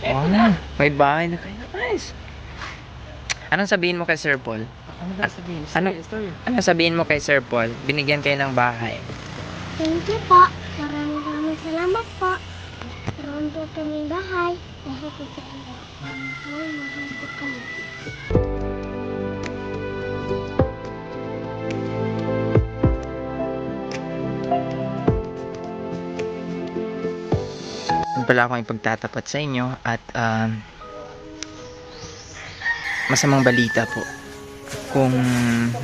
Oh, may bahay na kayo. Nice. Anong sabihin mo kay Sir Paul? Ano daw sabihin? Story. Anong sabihin mo kay Sir Paul? Binigyan kayo ng bahay. Thank you po. Maraming salamat po. Meron po kaming bahay. Mahal po kami. Mahal po kami. Pala akong ipagtatapat sa inyo at masamang balita po. Kung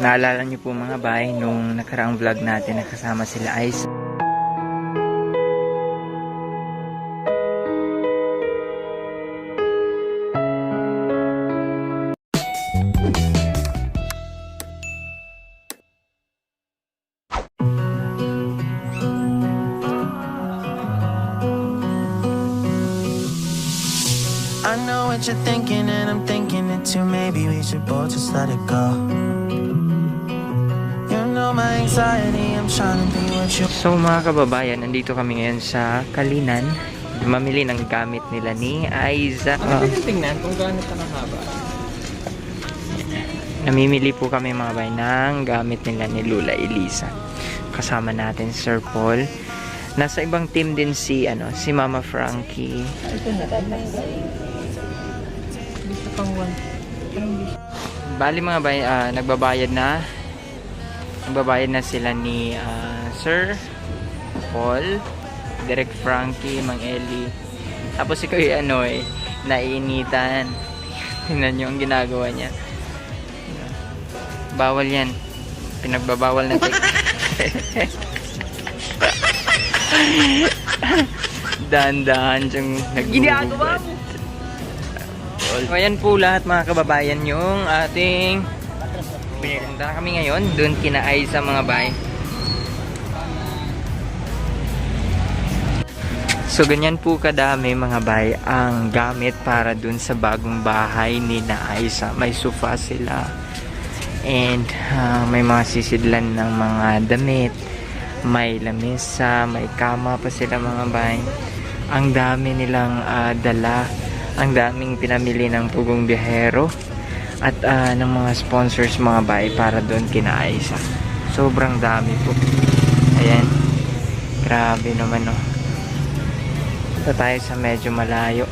naalala niyo po mga bay, nung nakaraang vlog natin nakasama sila Ice. I know what you're thinking and I'm thinking it too. Maybe we should both just let it go. You know my anxiety, I'm trying to be what you. So mga kababayan, nandito kami ngayon sa Kalinan. Mamili ng gamit nila ni Aiza. Tingnan kung gaano ka haba. Namimili po kami mga bay ng gamit nila ni Lula Elisa. Kasama natin Sir Paul. Nasa ibang team din si Mama Frankie. Ito na. Gusto pang one. Bali mga bay, nagbabayad na sila ni Sir Paul, Direk Frankie, Mang Eli. Tapos si Kuya naiinitan. Tingnan nyo ang ginagawa niya. Bawal yan. Pinagbabawal na dahan-dahan siyang nagugugad. So, ayan po lahat mga kababayan yung ating pinunta kami ngayon doon kinaay sa mga bay. So ganyan po kadami mga bay ang gamit para doon sa bagong bahay ni Naisa. May sofa sila and may mga sisidlan ng mga damit, may lamesa, may kama pa sila mga bay. Ang dami nilang dala, ang daming pinamili ng Pugong Biyahero at ng mga sponsors mga bay para doon kina Aiza. Sobrang dami po. Ayan, grabe naman Ito tayo sa medyo malayo.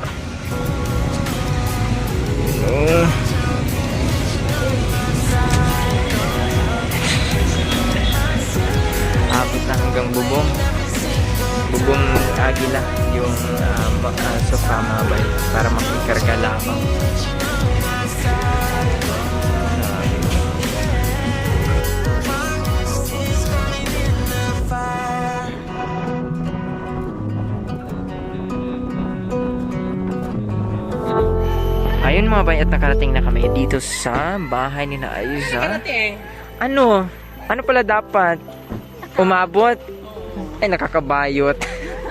Abot na hanggang bubong agila yung sofa mga bay para makikarga lamang. Ayun mga bay, at nakarating na kami dito sa bahay ni na Aiza. Ano pala dapat? Umabot? Ay, nakakabayot.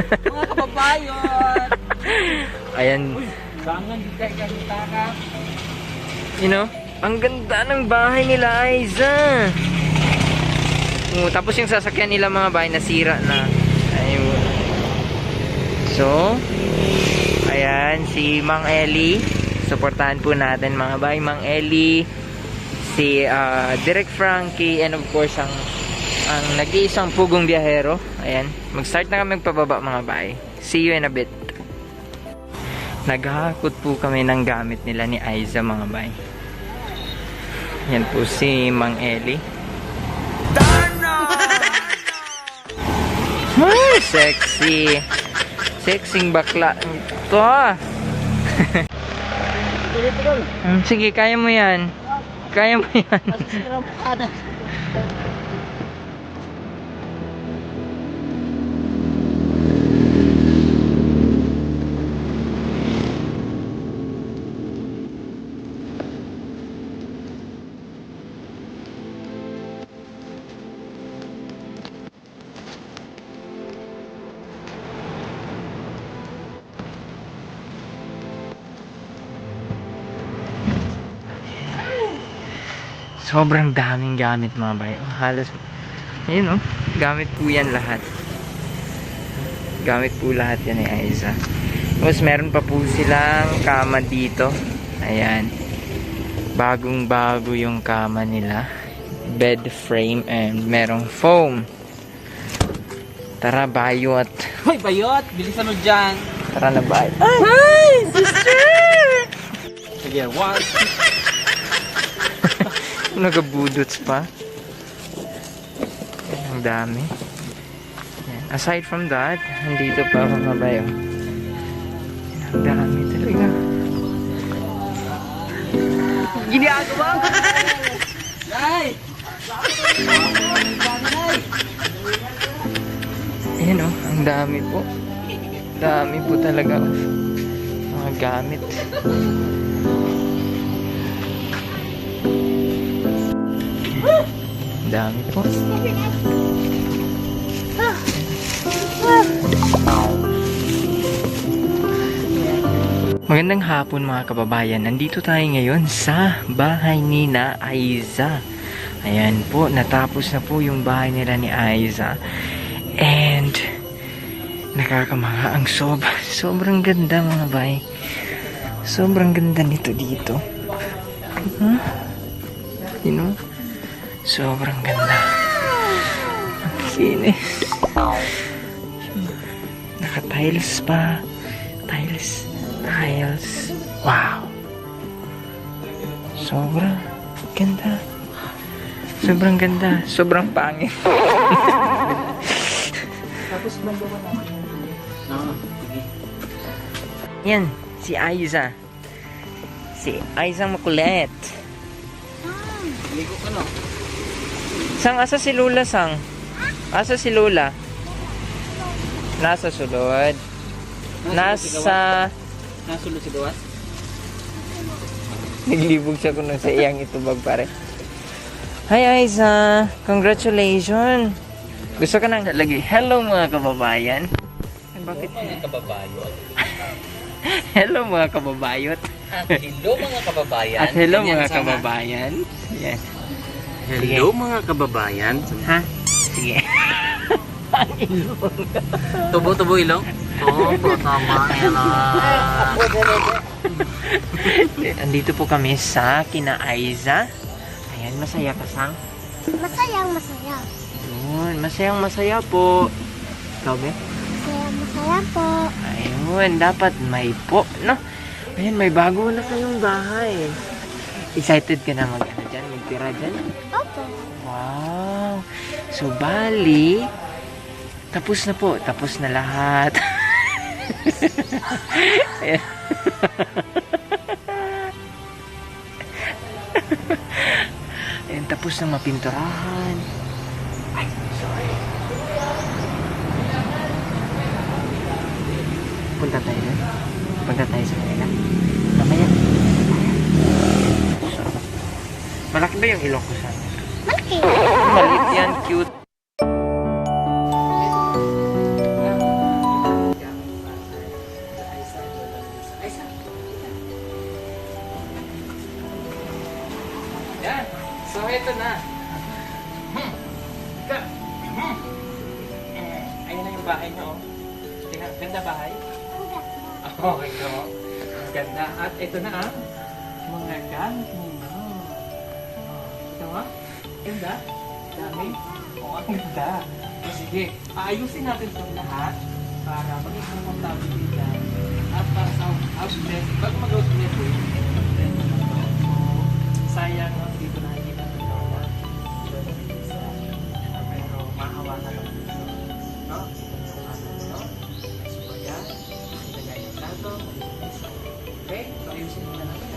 Mga kababayan! Ayan. Bangan di kayo ganita ka. Ang ganda ng bahay nila, Aiza. Tapos yung sasakyan nila mga bahay nasira na. Ayun. So, ayan, si Mang Eli. Suportahan po natin mga bahay. Mang Eli, si Direk Frankie, and of course, ang nag-iisang Pugong Biyahero. Ayan. Mag-start na kami magpababa mga bahay. See you in a bit. Naghahakot po kami ng gamit nila ni Aiza mga bahay. Yan po si Mang Eli. Sexy. Sexing bakla. Ito Sige, kaya mo yan. Kaya mo yan. Sobrang daming gamit mga bay. Halos, ayun gamit po yan lahat. Gamit po lahat yan ni Aiza. Tapos meron pa po silang kama dito. Ayan. Bagong bago yung kama nila. Bed frame and merong foam. Tara, bayot. Hoy, bayot! Bilisan mo dyan! Tara na, bayot. Hi, sister! Sige, one. Nagabudots pa. Ang dami. Ayan. Aside from that, nandito pa mga bayo. Ang dami talaga. Ginagawa ko! Nay! Ayan o, ang dami po. Dami po talaga mga gamit. Ang dami po. Magandang hapon mga kababayan. Nandito tayo ngayon sa bahay ni na Aiza. Ayan po, natapos na po yung bahay nila ni Aiza. And nakakamanga ang sobrang ganda mga bay. Sobrang ganda nito dito. You know? Sobrang ganda. Ang kinis. Naka-tiles pa. Tiles. Wow. Sobrang ganda. Sobrang ganda. Sobrang pangit. Tapos banda ko na. Sige. Yan, si Aiza. Si Aiza makulit. Ligo ka no? Asa si Lola, sang? Asa si Lola? Nasa sulod. Nasa... Nasulod si Gawas? Naglibog siya kung sa iyang itubag pare. Hi Aiza! Congratulations! Gusto ka nang lagi? Hello mga kababayan! Ay, bakit? Mga kababayot. Hello mga kababayot! Hello mga kababayan. At hello Ganyan mga sana. kababayan! Yan. Hello mga kababayan. Ha? Sige. Tubo-tubo ilong? Oo, tama yan Andito po kami sa kina Aiza. Ayan, masaya ka sang? Masayang masaya. Yun, masayang masaya po. Ikaw ba? Masaya po. Ayun, dapat may po, no? Ayan, may bago na kayong bahay. Excited ka na magtira dyan? Opo. Wow! So, bali, tapos na po. Tapos na lahat. Ayan. Ayan, tapos na mapinturahan. Ay, sorry. Punta tayo doon. Punta tayo sa kanila. Mamaya. So, malaki ba yung ilong ko sa akin? Malaki. Maliit yan, cute. Yan. So, ito na. Ayun na yung bahay niyo, oh. Tingnan, ganda bahay? Okay, so, ganda. At ito na ang mga gamit ninyo. Ito nga. Ganda. Dami. Oo, ang ganda. So, sige, aayusin natin itong lahat para maging komportable din dyan. At para sa outlet, bago mag-outlet po yung sayang no, dito nakikita ng lola. Pero mahawakan naman dito. No? No? So, ayan. Ilagay yung plato. Okay? So, ayusin muna natin.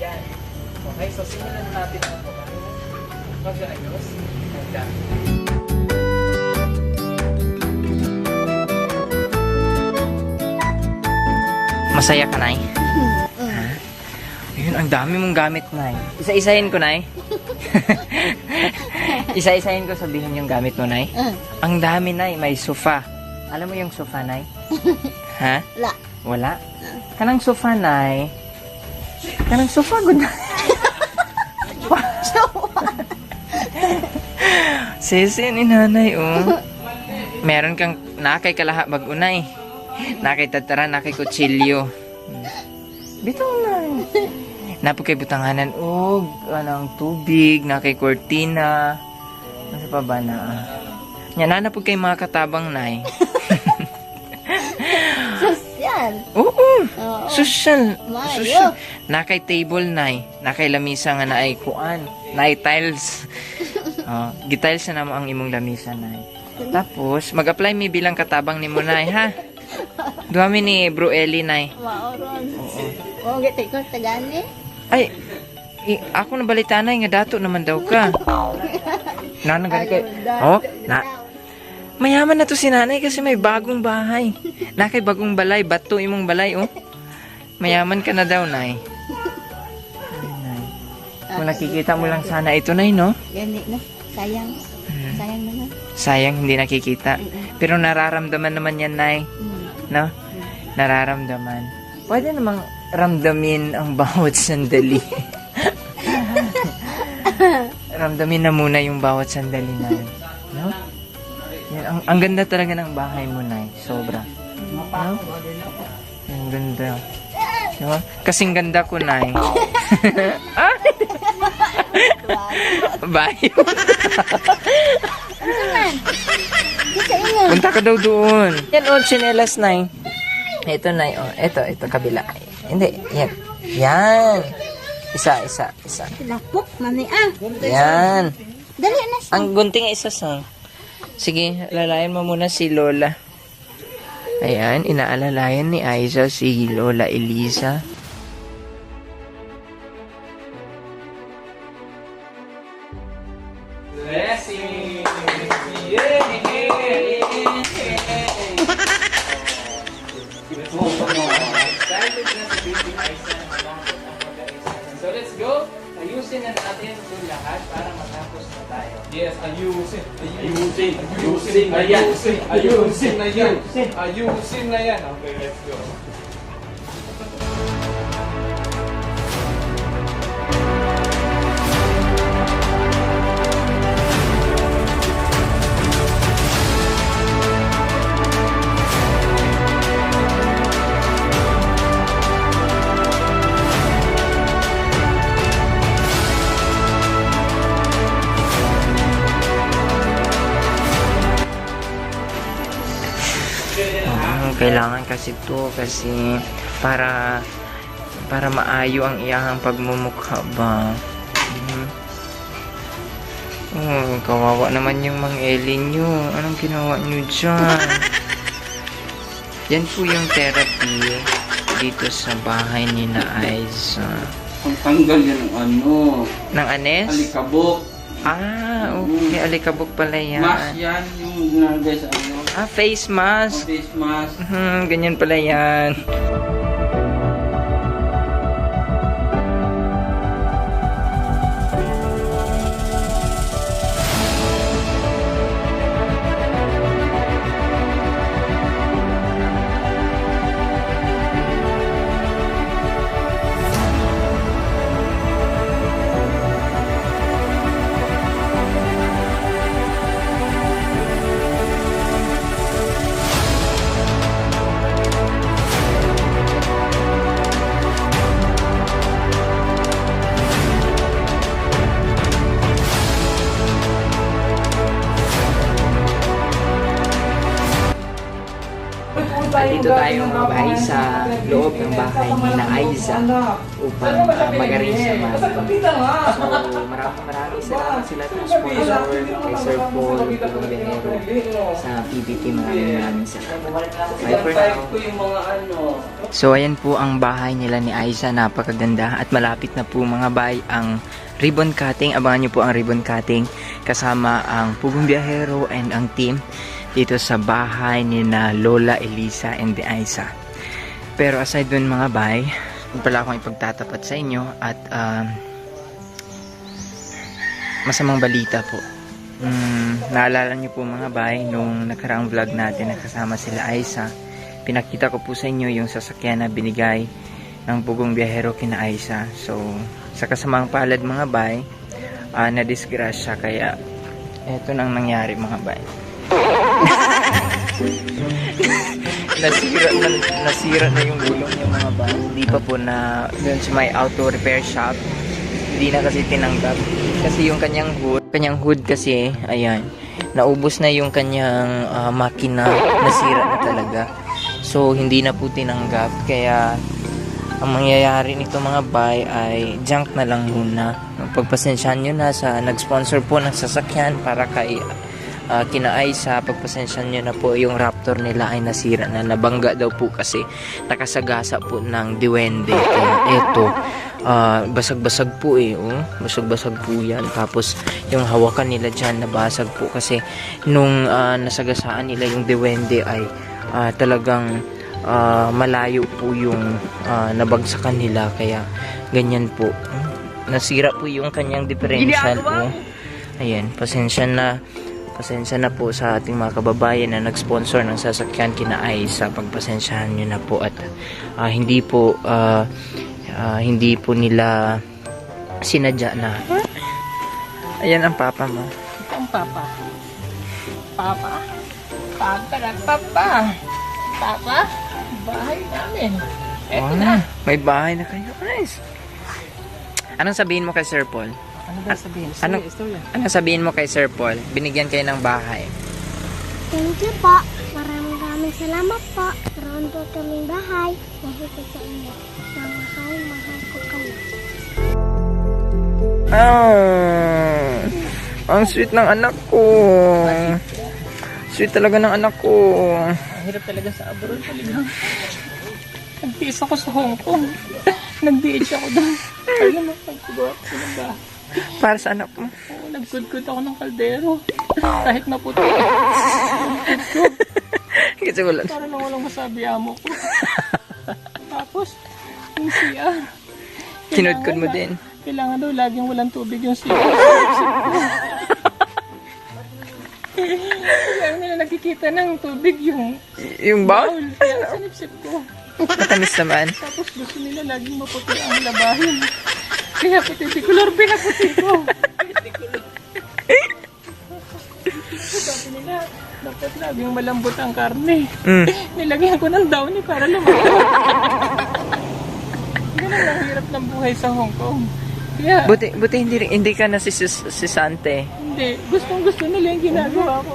Yan. Okay, so simulan natin ang mag-ayos. Ganda. Masaya ka, Nay? Ha? Ayun, ang dami mong gamit, Nay. Isa-isahin ko, Nay. Isa-isahin ko, sabihin yung gamit mo, Nay. Ang dami, Nay. May sofa. Alam mo yung sofa, Nay? Ha? Wala. Wala? Kanang sofa, Nay. Kanang sofa, good, Nay. Sisi ni nanay, oh. Meron kang nakay kalaha bag-unay. Nakitataran, nakikutsilyo. Bitaw na. Napo kay butanganan og anang tubig, nakikortina. Ano pa ba na? Nya na po kay mga katabang nay. Sosyal. Oo. Oo. Social. Mayo. Social. Nakay table nay, nakay lamisa nga naay kuan, naay tiles. Gitiles na namo ang imong lamisa nay. Tapos mag-apply mi bilang katabang nimo nay ha. Duami ni Bro Eli nay. Maoron. Oo, gati ko sa gani. Ay, ako nabalitanay nga dato naman daw ka. Nanang gani kay. Oh, mayaman na to si nanay kasi may bagong bahay. Nakay bagong balay, bato imong balay oh. Mayaman ka na daw nay. Ay, nay. Kung nakikita mo lang sana ito nay no? Gani na. Sayang. Sayang naman. Sayang hindi nakikita. Pero nararamdaman naman yan nay. No? Nararamdaman. Pwede namang ramdamin ang bawat sandali. Ramdamin na muna yung bawat sandali na. No? Yan, ang ganda talaga ng bahay mo, Nay. Sobra. No? Ang ganda. Diba? Kasing ganda ko, Nay. Ah! Bayo. Punta ka daw doon. Yan, oh, chinelas, Nay. Ito, Nay. Oh, ito, kabila. Hindi, yan. Yan. Isa. Lapok, mani ah. Yan. Dali na siya. Ang gunting isa sa. Sige, lalayan mo muna si Lola. Ayan, inaalalayan ni Aiza si Lola Elisa. Blessing! So let's go. Ayusin na natin ito lahat para matapos na tayo. Yes, ayusin na yan. Okay, let's go. Kailangan kasi to kasi para maayo ang iyahang pagmumukha ba. Kawawa naman yung mga Ellie nyo. Anong ginawa nyo dyan? Yan po yung therapy dito sa bahay ni na Aiza. Ang tanggal yan ng ano, Ng anes? alikabok. Okay. Alikabok pala yan. Mask yan, yung ginagay sa ano, Face mask. face mask. Ganyan pala yan. Dito tayo mga bahay sa loob ng bahay ni na Aiza upang mag-arrange naman. So maraming salamat sila sa sponsor kay Sir Paul Pulvero sa PBT. Maraming salamat. Bye for now. So ayan po ang bahay nila ni Aiza. Napakaganda at malapit na po mga bay ang ribbon cutting. Abangan nyo po ang ribbon cutting kasama ang Pugong Biyahero and ang team dito sa bahay ni na Lola Elisa and Aiza. Pero aside dun mga bay, pala akong ipagtatapat sa inyo at masamang balita po. Naalala nyo po mga bay, nung nakaraang vlog natin na kasama sila Aiza, pinakita ko po sa inyo yung sasakyan na binigay ng Pugong Biyahero kina Aiza. So sa kasamang palad mga bay, na-disgrasya, kaya eto nang nangyari mga bay. nasira na yung gulong yung mga bus. Hindi pa po na dun sa may auto repair shop. Hindi na kasi tinanggap. Kasi yung kanyang hood kasi, ayan, naubos na yung kanyang makina, nasira na talaga. So, hindi na po tinanggap. Kaya, ang mangyayari nito mga bay ay junk na lang muna. Pagpasensyahan nyo na sa nag-sponsor po ng sasakyan para kay Kinaay sa pagpasensyahan nyo na po yung Raptor nila ay nasira na, nabangga daw po kasi nakasagasa po ng diwende. Kaya eto, basag-basag po basag-basag po yan. Tapos yung hawakan nila dyan nabasag po kasi nung nasagasaan nila yung diwende ay talagang malayo po yung nabagsakan nila, kaya ganyan po. Nasira po yung kanyang differential po. Ayan, pasensya na po sa ating mga kababayan na nag-sponsor ng sasakyan Kinaay sa pagpasensyahan nyo na po at hindi po nila sinadya na. Ayan ang papa mo. Ito ang papa. Papa? Papa? Bahay namin. Eto na. May bahay na kayo. Nice. Anong sabihin mo kay Sir Paul? Ano ba sabihin? Istorya. Anong sabihin mo kay Sir Paul? Binigyan kayo ng bahay. Thank you po. Maraming salamat po. Meron po kaming bahay. Dahil po sa inyo. Mahal ko kayo. Ang sweet ng anak ko. Sweet talaga ng anak ko. Ang hirap talaga sa abroad talaga. Nagtiis ako sa Hong Kong. Nag-DH ako doon. Kaya magpagkugawa ko ng bahay. Para sa anak mo. Oo, nagkudkod ako ng kaldero. Kahit maputi. Kasi wala. Para lang walang masabi amo ko. Tapos, yung CR. Kinudkod mo din. Kailangan daw laging walang tubig yung CR. Kailangan nila nakikita ng tubig yung Yung bowl? bowl. Kaya sinipsip ko. Matamis naman. Tapos gusto nila laging maputi ang labahin. Kaya puti-tikulor, pinaputi ko. Sabi nila, dapat laging malambot ang karne. Nilagyan ko ng downy para lumambot. Ganun ang hirap ng buhay sa Hong Kong. Kaya, Buti hindi ka na si Sante. hindi. Gustong-gusto nila yung ginagawa ko.